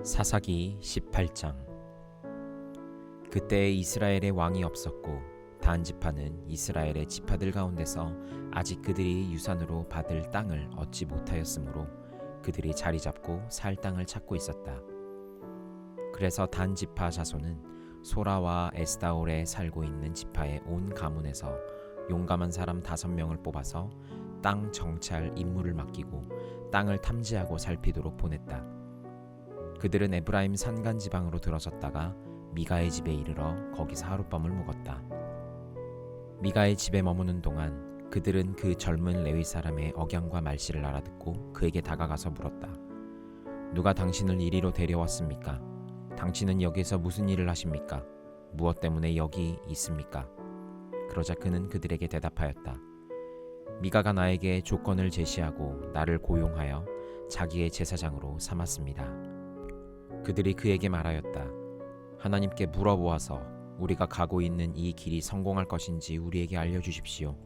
사사기 18장. 그때 이스라엘의 왕이 없었고 단 지파는 이스라엘의 지파들 가운데서 아직 그들이 유산으로 받을 땅을 얻지 못하였으므로 그들이 자리 잡고 살 땅을 찾고 있었다. 그래서 단 지파 자손은 소라와 에스다올에 살고 있는 지파의 온 가문에서 용감한 사람 5명을 뽑아서 땅 정찰 임무를 맡기고 땅을 탐지하고 살피도록 보냈다. 그들은 에브라임 산간 지방으로 들어섰다가 미가의 집에 이르러 거기서 하룻밤을 묵었다. 미가의 집에 머무는 동안 그들은 그 젊은 레위 사람의 억양과 말씨를 알아듣고 그에게 다가가서 물었다. 누가 당신을 이리로 데려왔습니까? 당신은 여기에서 무슨 일을 하십니까? 무엇 때문에 여기 있습니까? 그러자 그는 그들에게 대답하였다. 미가가 나에게 조건을 제시하고 나를 고용하여 자기의 제사장으로 삼았습니다. 그들이 그에게 말하였다. 하나님께 물어보아서 우리가 가고 있는 이 길이 성공할 것인지 우리에게 알려주십시오.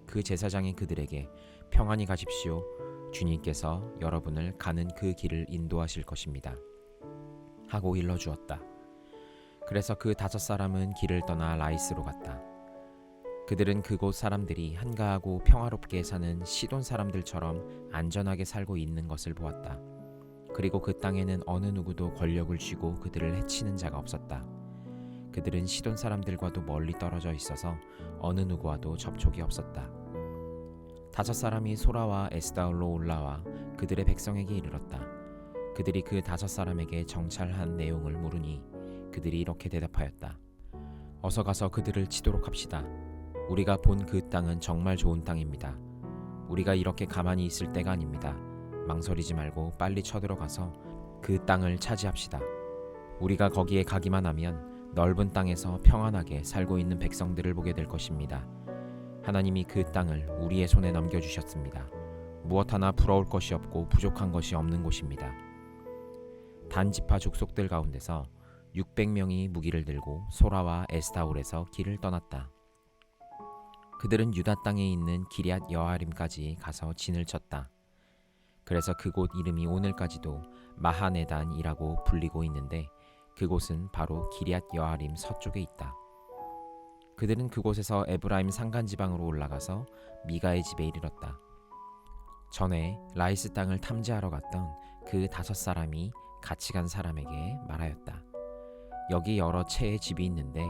그 제사장이 그들에게 평안히 가십시오. 주님께서 여러분을 가는 그 길을 인도하실 것입니다. 하고 일러주었다. 그래서 그 5사람은 길을 떠나 라이스로 갔다. 그들은 그곳 사람들이 한가하고 평화롭게 사는 시돈 사람들처럼 안전하게 살고 있는 것을 보았다. 그리고 그 땅에는 어느 누구도 권력을 쥐고 그들을 해치는 자가 없었다. 그들은 시돈 사람들과도 멀리 떨어져 있어서 어느 누구와도 접촉이 없었다. 5사람이 소라와 에스다올로 올라와 그들의 백성에게 이르렀다. 그들이 그 5사람에게 정찰한 내용을 물으니 그들이 이렇게 대답하였다. 어서 가서 그들을 치도록 합시다. 우리가 본 그 땅은 정말 좋은 땅입니다. 우리가 이렇게 가만히 있을 때가 아닙니다. 망설이지 말고 빨리 쳐들어가서 그 땅을 차지합시다. 우리가 거기에 가기만 하면 넓은 땅에서 평안하게 살고 있는 백성들을 보게 될 것입니다. 하나님이 그 땅을 우리의 손에 넘겨주셨습니다. 무엇 하나 부러울 것이 없고 부족한 것이 없는 곳입니다. 단 지파 족속들 가운데서 600명이 무기를 들고 소라와 에스다올에서 길을 떠났다. 그들은 유다 땅에 있는 기럇 여아림까지 가서 진을 쳤다. 그래서 그곳 이름이 오늘까지도 마하네단이라고 불리고 있는데 그곳은 바로 기럇 여아림 서쪽에 있다. 그들은 그곳에서 에브라임 산간 지방으로 올라가서 미가의 집에 이르렀다. 전에 라이스 땅을 탐지하러 갔던 그 5사람이 같이 간 사람에게 말하였다. 여기 여러 채의 집이 있는데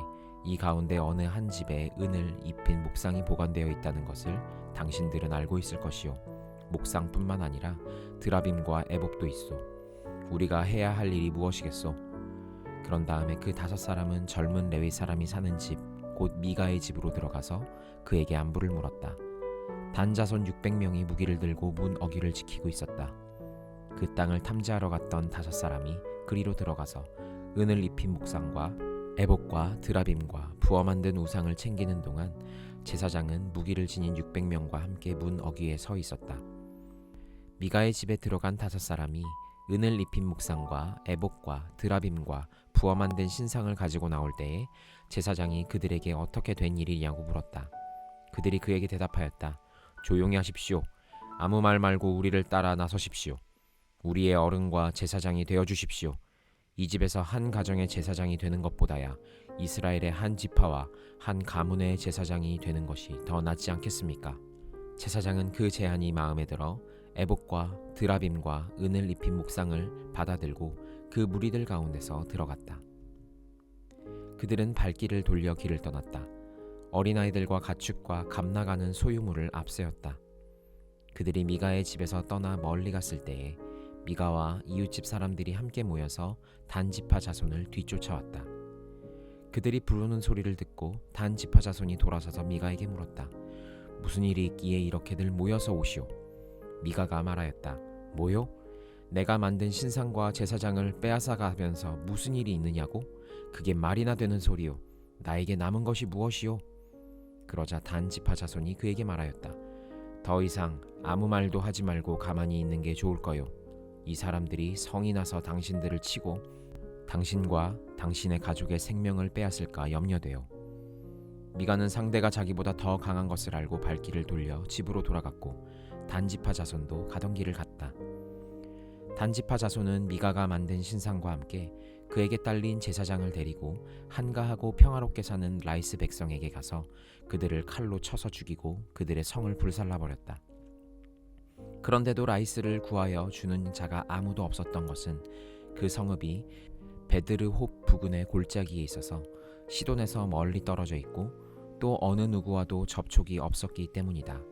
이 가운데 어느 한 집에 은을 입힌 묵상이 보관되어 있다는 것을 당신들은 알고 있을 것이요. 묵상뿐만 아니라 드라빔과 에복도 있소. 우리가 해야 할 일이 무엇이겠소? 그런 다음에 그 5사람은 젊은 레위 사람이 사는 집, 곧 미가의 집으로 들어가서 그에게 안부를 물었다. 단 자손 600명이 무기를 들고 문 어귀를 지키고 있었다. 그 땅을 탐지하러 갔던 5사람이 그리로 들어가서 은을 입힌 묵상과 에복과 드라빔과 부어 만든 우상을 챙기는 동안 제사장은 무기를 지닌 600명과 함께 문 어귀에 서 있었다. 미가의 집에 들어간 5사람이 은을 입힌 묵상과 에복과 드라빔과 부어 만든 신상을 가지고 나올 때에 제사장이 그들에게 어떻게 된 일이냐고 물었다. 그들이 그에게 대답하였다. 조용히 하십시오. 아무 말 말고 우리를 따라 나서십시오. 우리의 어른과 제사장이 되어주십시오. 이 집에서 한 가정의 제사장이 되는 것보다야 이스라엘의 한 지파와 한 가문의 제사장이 되는 것이 더 낫지 않겠습니까? 제사장은 그 제안이 마음에 들어 에복과 드라빔과 은을 입힌 묵상을 받아들고 그 무리들 가운데서 들어갔다. 그들은 발길을 돌려 길을 떠났다. 어린아이들과 가축과 감나가는 소유물을 앞세웠다. 그들이 미가의 집에서 떠나 멀리 갔을 때에 미가와 이웃집 사람들이 함께 모여서 단 지파 자손을 뒤쫓아왔다. 그들이 부르는 소리를 듣고 단 지파 자손이 돌아서서 미가에게 물었다. 무슨 일이 있기에 이렇게들 모여서 오시오? 미가가 말하였다. 뭐요? 내가 만든 신상과 제사장을 빼앗아 가면서 무슨 일이 있느냐고? 그게 말이나 되는 소리요. 나에게 남은 것이 무엇이요? 그러자 단 지파 자손이 그에게 말하였다. 더 이상 아무 말도 하지 말고 가만히 있는 게 좋을 거요. 이 사람들이 성이 나서 당신들을 치고 당신과 당신의 가족의 생명을 빼앗을까 염려돼요. 미가는 상대가 자기보다 더 강한 것을 알고 발길을 돌려 집으로 돌아갔고 단 지파 자손도 가던 길을 갔다. 단지파 자손은 미가가 만든 신상과 함께 그에게 딸린 제사장을 데리고 한가하고 평화롭게 사는 라이스 백성에게 가서 그들을 칼로 쳐서 죽이고 그들의 성을 불살라버렸다. 그런데도 라이스를 구하여 주는 자가 아무도 없었던 것은 그 성읍이 베드르홉 부근의 골짜기에 있어서 시돈에서 멀리 떨어져 있고 또 어느 누구와도 접촉이 없었기 때문이다.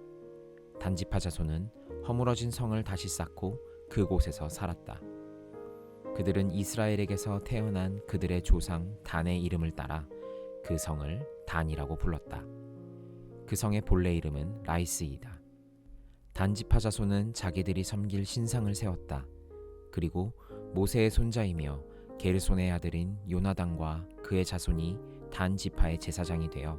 단지파 자손은 허물어진 성을 다시 쌓고 그곳에서 살았다. 그들은 이스라엘에게서 태어난 그들의 조상 단의 이름을 따라 그 성을 단이라고 불렀다. 그 성의 본래 이름은 라이스이다. 단지파 자손은 자기들이 섬길 신상을 세웠다. 그리고 모세의 손자이며 게르손의 아들인 요나단과 그의 자손이 단지파의 제사장이 되어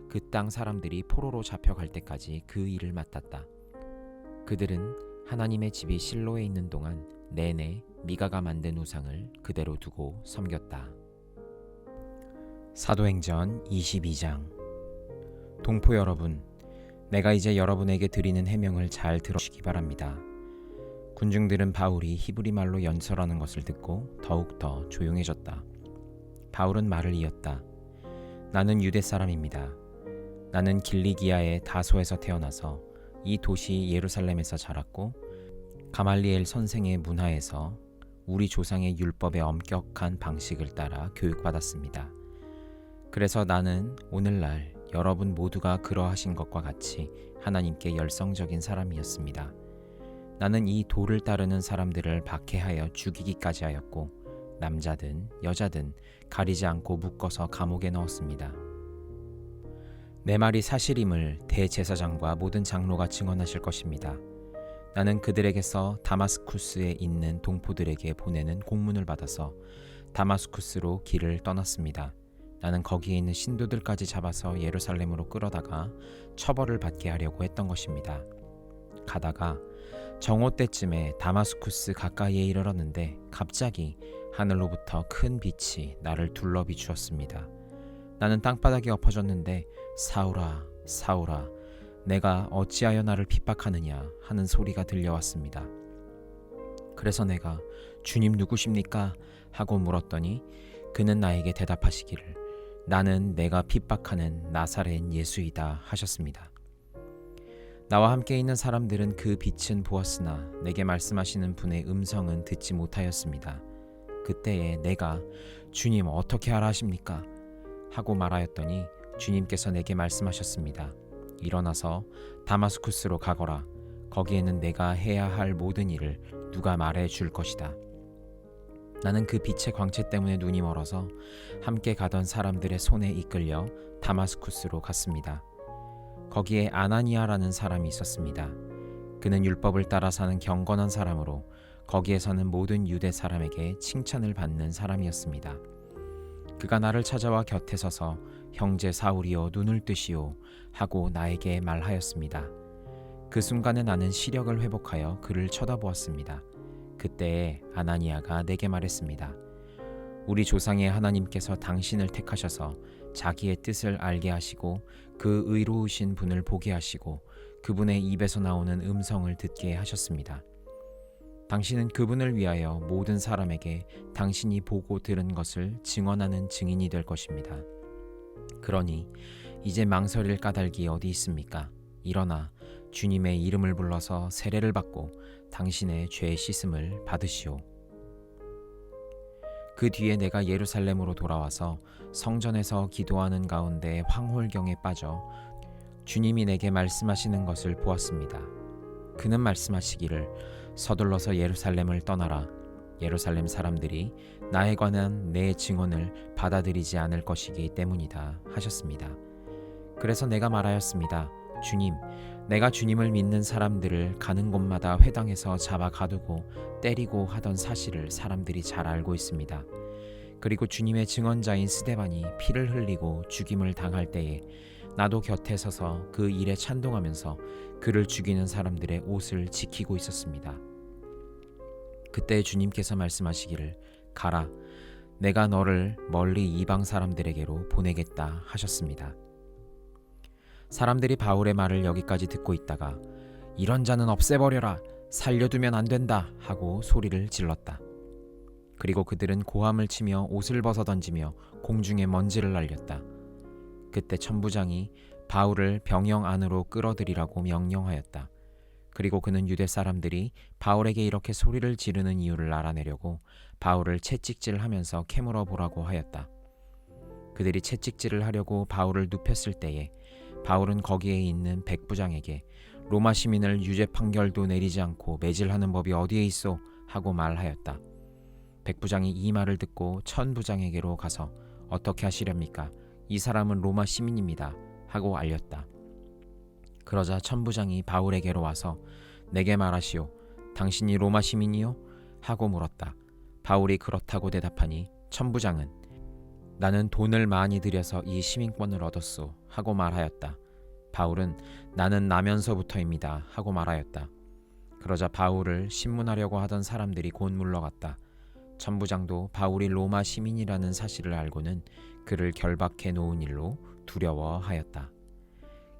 그 땅 사람들이 포로로 잡혀갈 때까지 그 일을 맡았다. 그들은 하나님의 집이 실로에 있는 동안 내내 미가가 만든 우상을 그대로 두고 섬겼다. 사도행전 22장. 동포 여러분, 내가 이제 여러분에게 드리는 해명을 잘 들어주시기 바랍니다. 군중들은 바울이 히브리 말로 연설하는 것을 듣고 더욱더 조용해졌다. 바울은 말을 이었다. 나는 유대 사람입니다. 나는 길리기아의 다소에서 태어나서 이 도시 예루살렘에서 자랐고 가말리엘 선생의 문화에서 우리 조상의 율법의 엄격한 방식을 따라 교육받았습니다. 그래서 나는 오늘날 여러분 모두가 그러하신 것과 같이 하나님께 열성적인 사람이었습니다. 나는 이 도를 따르는 사람들을 박해하여 죽이기까지 하였고 남자든 여자든 가리지 않고 묶어서 감옥에 넣었습니다. 내 말이 사실임을 대제사장과 모든 장로가 증언하실 것입니다. 나는 그들에게서 다마스쿠스에 있는 동포들에게 보내는 공문을 받아서 다마스쿠스로 길을 떠났습니다. 나는 거기에 있는 신도들까지 잡아서 예루살렘으로 끌어다가 처벌을 받게 하려고 했던 것입니다. 가다가 정오 때쯤에 다마스쿠스 가까이에 이르렀는데 갑자기 하늘로부터 큰 빛이 나를 둘러 비추었습니다. 나는 땅바닥에 엎어졌는데 사울아, 사울아, 내가 어찌하여 나를 핍박하느냐 하는 소리가 들려왔습니다. 그래서 내가 주님 누구십니까? 하고 물었더니 그는 나에게 대답하시기를 나는 내가 핍박하는 나사렛 예수이다 하셨습니다. 나와 함께 있는 사람들은 그 빛은 보았으나 내게 말씀하시는 분의 음성은 듣지 못하였습니다. 그때에 내가 주님 어떻게 하라 하십니까? 하고 말하였더니 주님께서 내게 말씀하셨습니다. 일어나서 다마스쿠스로 가거라. 거기에는 내가 해야 할 모든 일을 누가 말해 줄 것이다. 나는 그 빛의 광채 때문에 눈이 멀어서 함께 가던 사람들의 손에 이끌려 다마스쿠스로 갔습니다. 거기에 아나니아라는 사람이 있었습니다. 그는 율법을 따라 사는 경건한 사람으로 거기에서는 모든 유대 사람에게 칭찬을 받는 사람이었습니다. 그가 나를 찾아와 곁에 서서 형제 사울이여 눈을 뜨시오 하고 나에게 말하였습니다. 그 순간에 나는 시력을 회복하여 그를 쳐다보았습니다. 그때에 아나니아가 내게 말했습니다. 우리 조상의 하나님께서 당신을 택하셔서 자기의 뜻을 알게 하시고 그 의로우신 분을 보게 하시고 그분의 입에서 나오는 음성을 듣게 하셨습니다. 당신은 그분을 위하여 모든 사람에게 당신이 보고 들은 것을 증언하는 증인이 될 것입니다. 그러니 이제 망설일 까닭이 어디 있습니까? 일어나 주님의 이름을 불러서 세례를 받고 당신의 죄 씻음을 받으시오. 그 뒤에 내가 예루살렘으로 돌아와서 성전에서 기도하는 가운데 황홀경에 빠져 주님이 내게 말씀하시는 것을 보았습니다. 그는 말씀하시기를 서둘러서 예루살렘을 떠나라. 예루살렘 사람들이 나에 관한 내 증언을 받아들이지 않을 것이기 때문이다 하셨습니다. 그래서 내가 말하였습니다. 주님, 내가 주님을 믿는 사람들을 가는 곳마다 회당에서 잡아 가두고 때리고 하던 사실을 사람들이 잘 알고 있습니다. 그리고 주님의 증언자인 스데반이 피를 흘리고 죽임을 당할 때에 나도 곁에 서서 그 일에 찬동하면서 그를 죽이는 사람들의 옷을 지키고 있었습니다. 그때 주님께서 말씀하시기를 가라, 내가 너를 멀리 이방 사람들에게로 보내겠다 하셨습니다. 사람들이 바울의 말을 여기까지 듣고 있다가 이런 자는 없애버려라, 살려두면 안 된다 하고 소리를 질렀다. 그리고 그들은 고함을 치며 옷을 벗어 던지며 공중에 먼지를 날렸다. 그때 천부장이 바울을 병영 안으로 끌어들이라고 명령하였다. 그리고 그는 유대 사람들이 바울에게 이렇게 소리를 지르는 이유를 알아내려고 바울을 채찍질하면서 캐물어 보라고 하였다. 그들이 채찍질을 하려고 바울을 눕혔을 때에 바울은 거기에 있는 백부장에게 로마 시민을 유죄 판결도 내리지 않고 매질하는 법이 어디에 있소? 하고 말하였다. 백부장이 이 말을 듣고 천부장에게로 가서 어떻게 하시렵니까? 이 사람은 로마 시민입니다. 하고 알렸다. 그러자 천부장이 바울에게로 와서 내게 말하시오. 당신이 로마 시민이요? 하고 물었다. 바울이 그렇다고 대답하니 천부장은 나는 돈을 많이 들여서 이 시민권을 얻었소. 하고 말하였다. 바울은 나는 나면서부터입니다. 하고 말하였다. 그러자 바울을 신문하려고 하던 사람들이 곧 물러갔다. 천부장도 바울이 로마 시민이라는 사실을 알고는 그를 결박해 놓은 일로 두려워하였다.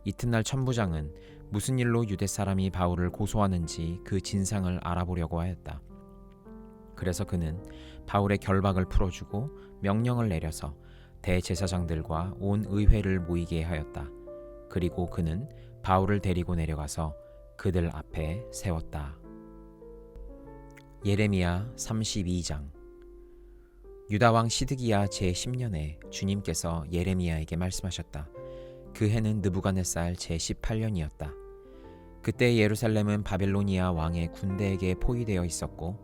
이튿날 천부장은 무슨 일로 유대 사람이 바울을 고소하는지 그 진상을 알아보려고 하였다. 그래서 그는 바울의 결박을 풀어주고 명령을 내려서 대제사장들과 온 의회를 모이게 하였다. 그리고 그는 바울을 데리고 내려가서 그들 앞에 세웠다. 예레미야 32장. 유다왕 시드기야 제10년에 주님께서 예레미야에게 말씀하셨다. 그 해는 느부갓네살 제18년이었다. 그때 예루살렘은 바빌로니아 왕의 군대에게 포위되어 있었고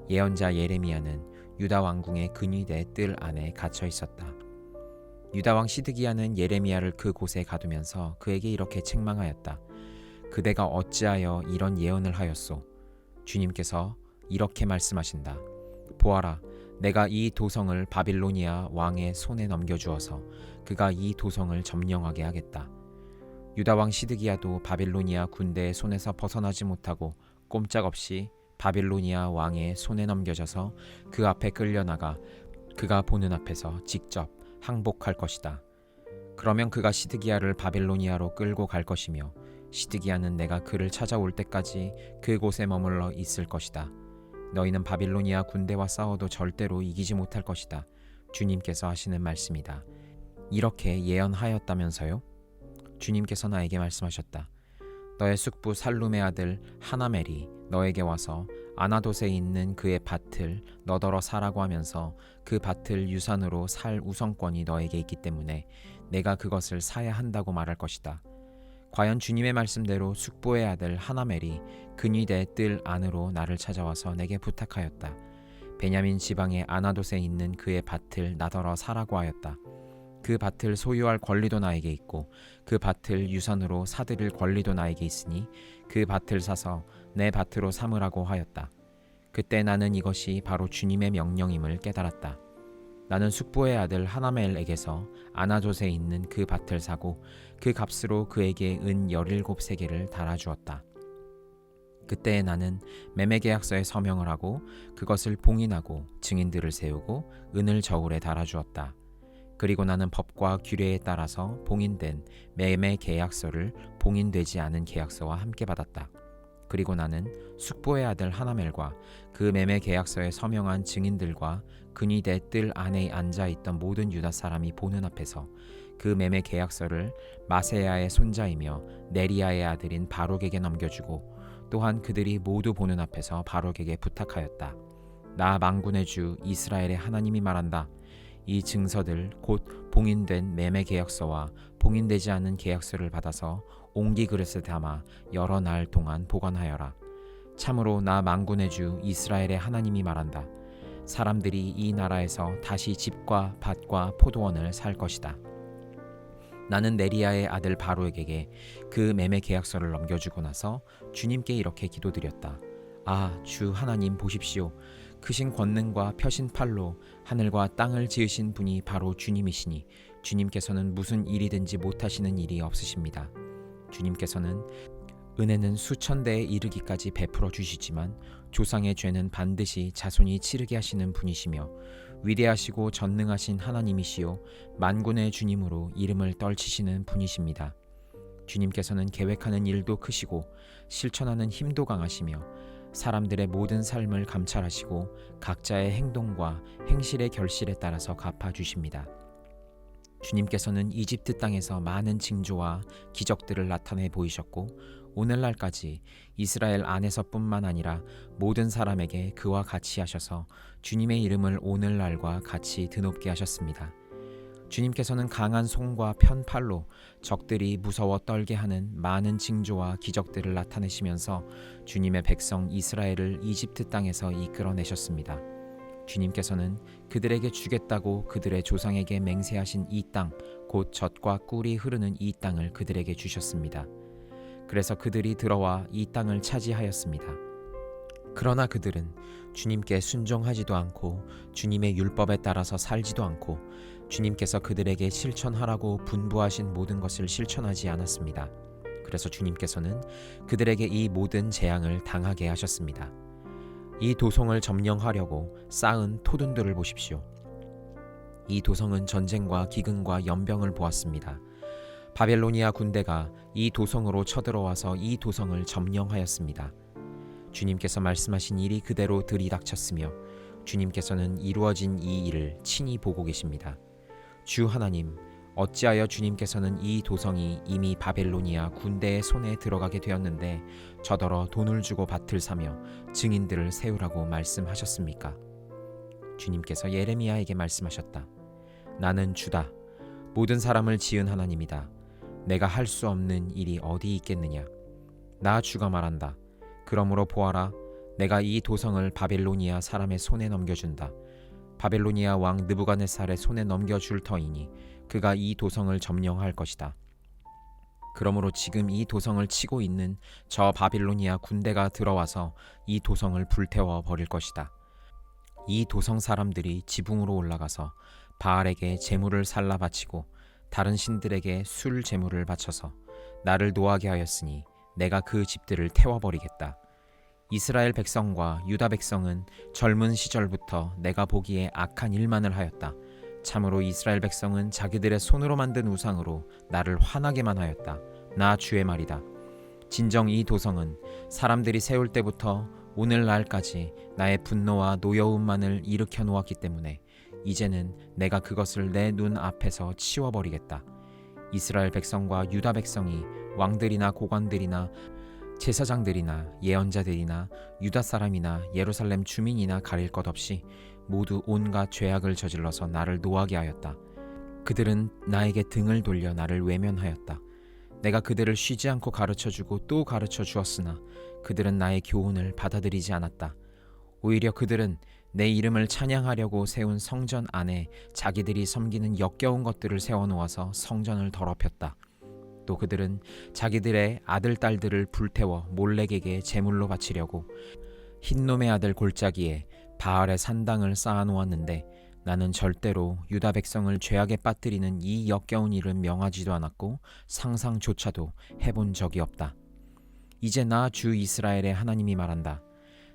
예언자 예레미야는 유다 왕궁의 근위대 뜰 안에 갇혀 있었다. 유다 왕 시드기야는 예레미야를 그 곳에 가두면서 그에게 이렇게 책망하였다. 그대가 어찌하여 이런 예언을 하였소? 주님께서 이렇게 말씀하신다. 보아라, 내가 이 도성을 바빌로니아 왕의 손에 넘겨주어서 그가 이 도성을 점령하게 하겠다. 유다 왕 시드기야도 바빌로니아 군대의 손에서 벗어나지 못하고 꼼짝없이 바빌로니아 왕의 손에 넘겨져서 그 앞에 끌려나가 그가 보는 앞에서 직접 항복할 것이다. 그러면 그가 시드기야를 바빌로니아로 끌고 갈 것이며 시드기야는 내가 그를 찾아올 때까지 그곳에 머물러 있을 것이다. 너희는 바빌로니아 군대와 싸워도 절대로 이기지 못할 것이다. 주님께서 하시는 말씀이다. 이렇게 예언하였다면서요? 주님께서 나에게 말씀하셨다. 너의 숙부 살룸의 아들 하나멜이 너에게 와서 아나돗에 있는 그의 밭을 너더러 사라고 하면서 그 밭을 유산으로 살 우선권이 너에게 있기 때문에 내가 그것을 사야 한다고 말할 것이다. 과연 주님의 말씀대로 숙부의 아들 하나멜이 근위대 뜰 안으로 나를 찾아와서 내게 부탁하였다. 베냐민 지방의 아나돗에 있는 그의 밭을 나더러 사라고 하였다. 그 밭을 소유할 권리도 나에게 있고 그 밭을 유산으로 사들일 권리도 나에게 있으니 그 밭을 사서 내 밭으로 삼으라고 하였다. 그때 나는 이것이 바로 주님의 명령임을 깨달았다. 나는 숙부의 아들 하나멜에게서 아나돗에 있는 그 밭을 사고 그 값으로 그에게 은 17세겔을 달아주었다. 그때 나는 매매계약서에 서명을 하고 그것을 봉인하고 증인들을 세우고 은을 저울에 달아주었다. 그리고 나는 법과 규례에 따라서 봉인된 매매계약서를 봉인되지 않은 계약서와 함께 받았다. 그리고 나는 숙부의 아들 하나멜과 그 매매계약서에 서명한 증인들과 근위대 뜰 안에 앉아있던 모든 유다 사람이 보는 앞에서 그 매매계약서를 마세야의 손자이며 네리야의 아들인 바룩에게 넘겨주고 또한 그들이 모두 보는 앞에서 바룩에게 부탁하였다. 나 만군의 주 이스라엘의 하나님이 말한다. 이 증서들 곧 봉인된 매매계약서와 봉인되지 않은 계약서를 받아서 옹기 그릇에 담아 여러 날 동안 보관하여라. 참으로 나 만군의 주 이스라엘의 하나님이 말한다. 사람들이 이 나라에서 다시 집과 밭과 포도원을 살 것이다. 나는 네리야의 아들 바룩에게 그 매매 계약서를 넘겨주고 나서 주님께 이렇게 기도드렸다. 아, 주 하나님 보십시오. 크신 권능과 펴신 팔로 하늘과 땅을 지으신 분이 바로 주님이시니 주님께서는 무슨 일이든지 못하시는 일이 없으십니다. 주님께서는 은혜는 수천 대에 이르기까지 베풀어 주시지만 조상의 죄는 반드시 자손이 치르게 하시는 분이시며 위대하시고 전능하신 하나님이시요 만군의 주님으로 이름을 떨치시는 분이십니다. 주님께서는 계획하는 일도 크시고 실천하는 힘도 강하시며 사람들의 모든 삶을 감찰하시고 각자의 행동과 행실의 결실에 따라서 갚아주십니다. 주님께서는 이집트 땅에서 많은 징조와 기적들을 나타내 보이셨고 오늘날까지 이스라엘 안에서뿐만 아니라 모든 사람에게 그와 같이 하셔서 주님의 이름을 오늘날과 같이 드높게 하셨습니다. 주님께서는 강한 손과 편 팔로 적들이 무서워 떨게 하는 많은 징조와 기적들을 나타내시면서 주님의 백성 이스라엘을 이집트 땅에서 이끌어내셨습니다. 주님께서는 그들에게 주겠다고 그들의 조상에게 맹세하신 이 땅, 곧 젖과 꿀이 흐르는 이 땅을 그들에게 주셨습니다. 그래서 그들이 들어와 이 땅을 차지하였습니다. 그러나 그들은 주님께 순종하지도 않고 주님의 율법에 따라서 살지도 않고 주님께서 그들에게 실천하라고 분부하신 모든 것을 실천하지 않았습니다. 그래서 주님께서는 그들에게 이 모든 재앙을 당하게 하셨습니다. 이 도성을 점령하려고 쌓은 토둔들을 보십시오. 이 도성은 전쟁과 기근과 연병을 보았습니다. 바벨로니아 군대가 이 도성으로 쳐들어와서 이 도성을 점령하였습니다. 주님께서 말씀하신 일이 그대로 들이닥쳤으며 주님께서는 이루어진 이 일을 친히 보고 계십니다. 주 하나님, 어찌하여 주님께서는 이 도성이 이미 바벨로니아 군대의 손에 들어가게 되었는데 저더러 돈을 주고 밭을 사며 증인들을 세우라고 말씀하셨습니까? 주님께서 예레미야에게 말씀하셨다. 나는 주다. 모든 사람을 지은 하나님이다. 내가 할 수 없는 일이 어디 있겠느냐? 나 주가 말한다. 그러므로 보아라, 내가 이 도성을 바벨로니아 사람의 손에 넘겨준다. 바벨로니아 왕 느부갓네살의 손에 넘겨줄 터이니 그가 이 도성을 점령할 것이다. 그러므로 지금 이 도성을 치고 있는 저 바빌로니아 군대가 들어와서 이 도성을 불태워 버릴 것이다. 이 도성 사람들이 지붕으로 올라가서 바알에게 제물을 살라 바치고 다른 신들에게 술 제물을 바쳐서 나를 노하게 하였으니 내가 그 집들을 태워버리겠다. 이스라엘 백성과 유다 백성은 젊은 시절부터 내가 보기에 악한 일만을 하였다. 참으로 이스라엘 백성은 자기들의 손으로 만든 우상으로 나를 화나게만 하였다. 나 주의 말이다. 진정 이 도성은 사람들이 세울 때부터 오늘날까지 나의 분노와 노여움만을 일으켜 놓았기 때문에 이제는 내가 그것을 내 눈 앞에서 치워버리겠다. 이스라엘 백성과 유다 백성이 왕들이나 고관들이나 제사장들이나 예언자들이나 유다 사람이나 예루살렘 주민이나 가릴 것 없이 모두 온갖 죄악을 저질러서 나를 노하게 하였다. 그들은 나에게 등을 돌려 나를 외면하였다. 내가 그들을 쉬지 않고 가르쳐주고 또 가르쳐 주었으나 그들은 나의 교훈을 받아들이지 않았다. 오히려 그들은 내 이름을 찬양하려고 세운 성전 안에 자기들이 섬기는 역겨운 것들을 세워놓아서 성전을 더럽혔다. 또 그들은 자기들의 아들 딸들을 불태워 몰렉에게 제물로 바치려고 흰놈의 아들 골짜기에 바알의 산당을 쌓아놓았는데 나는 절대로 유다 백성을 죄악에 빠뜨리는 이 역겨운 일을 명하지도 않았고 상상조차도 해본 적이 없다. 이제 나 주 이스라엘의 하나님이 말한다.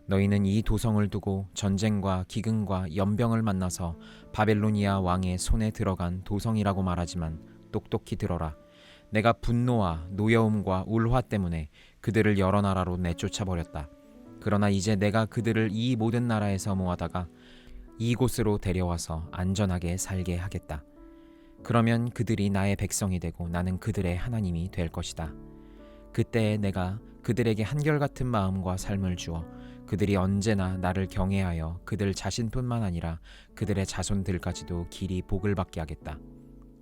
너희는 이 도성을 두고 전쟁과 기근과 연병을 만나서 바벨로니아 왕의 손에 들어간 도성이라고 말하지만 똑똑히 들어라. 내가 분노와 노여움과 울화 때문에 그들을 여러 나라로 내쫓아버렸다. 그러나 이제 내가 그들을 이 모든 나라에서 모아다가 이곳으로 데려와서 안전하게 살게 하겠다. 그러면 그들이 나의 백성이 되고 나는 그들의 하나님이 될 것이다. 그때 내가 그들에게 한결같은 마음과 삶을 주어 그들이 언제나 나를 경외하여 그들 자신뿐만 아니라 그들의 자손들까지도 길이 복을 받게 하겠다.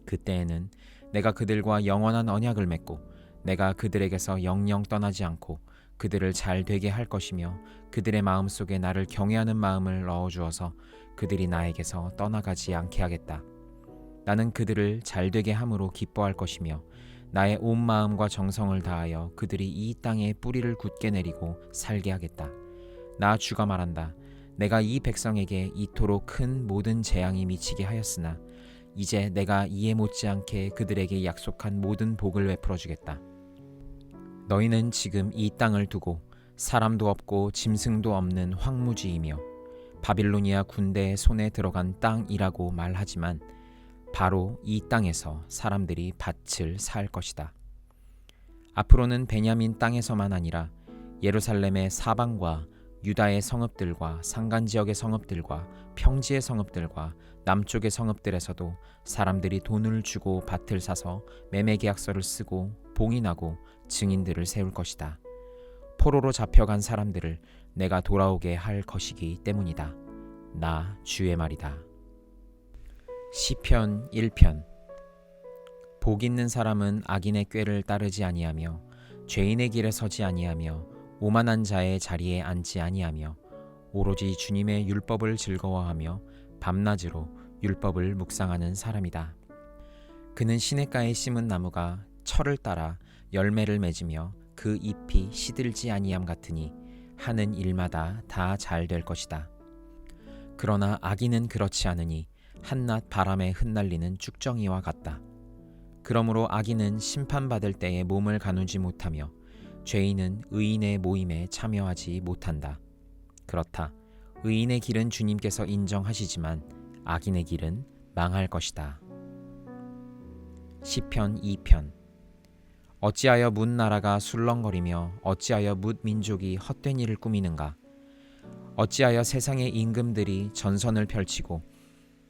그때에는 내가 그들과 영원한 언약을 맺고 내가 그들에게서 영영 떠나지 않고 그들을 잘 되게 할 것이며 그들의 마음속에 나를 경외하는 마음을 넣어주어서 그들이 나에게서 떠나가지 않게 하겠다. 나는 그들을 잘 되게 함으로 기뻐할 것이며 나의 온 마음과 정성을 다하여 그들이 이 땅에 뿌리를 굳게 내리고 살게 하겠다. 나 주가 말한다. 내가 이 백성에게 이토록 큰 모든 재앙이 미치게 하였으나 이제 내가 이에 못지않게 그들에게 약속한 모든 복을 베풀어 주겠다. 너희는 지금 이 땅을 두고 사람도 없고 짐승도 없는 황무지이며 바빌로니아 군대의 손에 들어간 땅이라고 말하지만 바로 이 땅에서 사람들이 밭을 살 것이다. 앞으로는 베냐민 땅에서만 아니라 예루살렘의 사방과 유다의 성읍들과 산간 지역의 성읍들과 평지의 성읍들과 남쪽의 성읍들에서도 사람들이 돈을 주고 밭을 사서 매매 계약서를 쓰고 봉인하고 증인들을 세울 것이다. 포로로 잡혀간 사람들을 내가 돌아오게 할 것이기 때문이다. 나 주의 말이다. 시편 1편. 복 있는 사람은 악인의 꾀를 따르지 아니하며 죄인의 길에 서지 아니하며 오만한 자의 자리에 앉지 아니하며 오로지 주님의 율법을 즐거워하며 밤낮으로 율법을 묵상하는 사람이다. 그는 시냇가에 심은 나무가 철을 따라 열매를 맺으며 그 잎이 시들지 아니함 같으니 하는 일마다 다 잘 될 것이다. 그러나 악인은 그렇지 않으니 한낮 바람에 흩날리는 쭉정이와 같다. 그러므로 악인은 심판받을 때에 몸을 가누지 못하며 죄인은 의인의 모임에 참여하지 못한다. 그렇다. 의인의 길은 주님께서 인정하시지만 악인의 길은 망할 것이다. 시편 2편. 어찌하여 뭇 나라가 술렁거리며 어찌하여 뭇 민족이 헛된 일을 꾸미는가? 어찌하여 세상의 임금들이 전선을 펼치고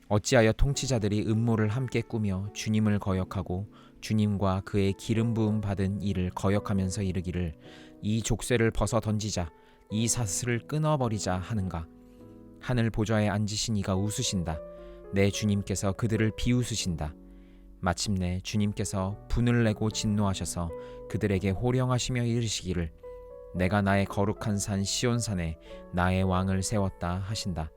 어찌하여 통치자들이 음모를 함께 꾸며 주님을 거역하고 주님과 그의 기름 부음 받은 이를 거역하면서 이르기를 이 족쇄를 벗어 던지자 이 사슬을 끊어버리자 하는가? 하늘 보좌에 앉으신 이가 웃으신다. 내 주님께서 그들을 비웃으신다. 마침내 주님께서 분을 내고 진노하셔서 그들에게 호령하시며 이르시기를 내가 나의 거룩한 산 시온산에 나의 왕을 세웠다 하신다.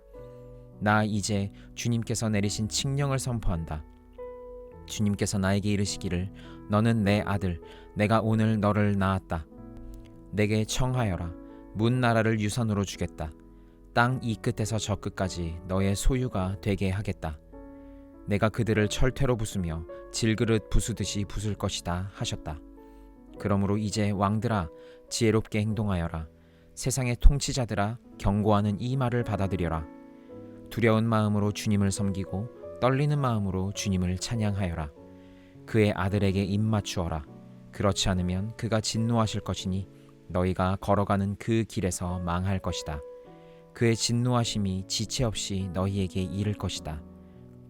나 이제 주님께서 내리신 칙령을 선포한다. 주님께서 나에게 이르시기를 너는 내 아들 내가 오늘 너를 낳았다. 내게 청하여라. 문 나라를 유산으로 주겠다. 땅 이 끝에서 저 끝까지 너의 소유가 되게 하겠다. 내가 그들을 철퇴로 부수며 질그릇 부수듯이 부술 것이다 하셨다. 그러므로 이제 왕들아 지혜롭게 행동하여라. 세상의 통치자들아 경고하는 이 말을 받아들여라. 두려운 마음으로 주님을 섬기고 떨리는 마음으로 주님을 찬양하여라. 그의 아들에게 입맞추어라. 그렇지 않으면 그가 진노하실 것이니 너희가 걸어가는 그 길에서 망할 것이다. 그의 진노하심이 지체 없이 너희에게 이를 것이다.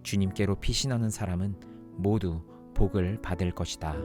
주님께로 피신하는 사람은 모두 복을 받을 것이다.